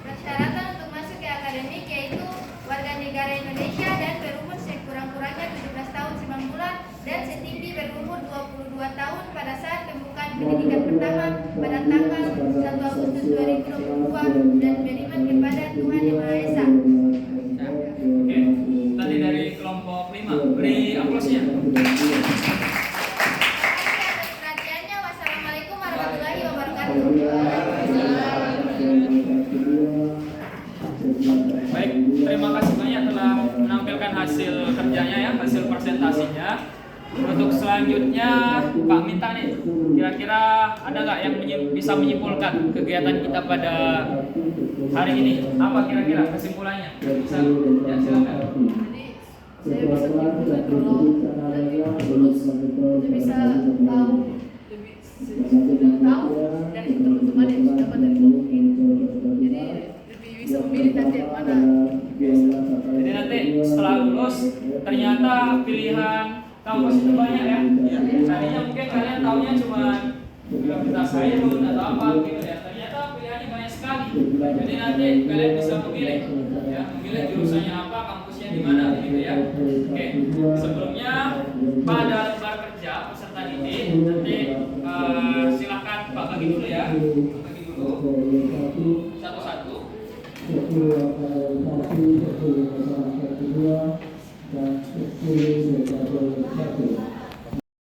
Persyaratan untuk masuk ke akademik yaitu warga negara Indonesia dan berumur sekurang-kurangnya 17 tahun 9 bulan dan setinggi berumur 22 tahun pada saat pembukaan pendidikan pertama pada tanggal 1 Agustus 2022 dan beriman kepada Tuhan Yang Maha Esa. Oke, tadi dari kelompok 5. Beri aplausnya. Perhatiannya, wassalamualaikum warahmatullahi wabarakatuh. Baik, terima kasih banyak telah menampilkan hasil kerjanya ya, hasil presentasinya. Untuk selanjutnya Pak minta nih, kira-kira ada nggak yang bisa menyimpulkan kegiatan kita pada hari ini? Apa kira-kira kesimpulannya? Bisa, ya silakan. Saya bisa menyimpulkan kalau nanti lulus saya bisa tahu lebih sudah tahu dari teman-teman yang sudah dapat dari kelompok ini. Jadi lebih bisa memilih nanti yang mana. Jadi nanti setelah lulus ternyata pilihan kampus itu banyak ya. Tadinya mungkin kalian taunya cuma Universitas Hairun atau apa gitu ya. Ternyata pilihannya banyak sekali. Jadi nanti kalian bisa memilih ya, memilih jurusannya apa, kampusnya di mana gitu ya. Oke. Sebelumnya pada lembar kerja peserta didik nanti silakan Pak bagi dulu ya. Bagi dulu satu-satu. Dan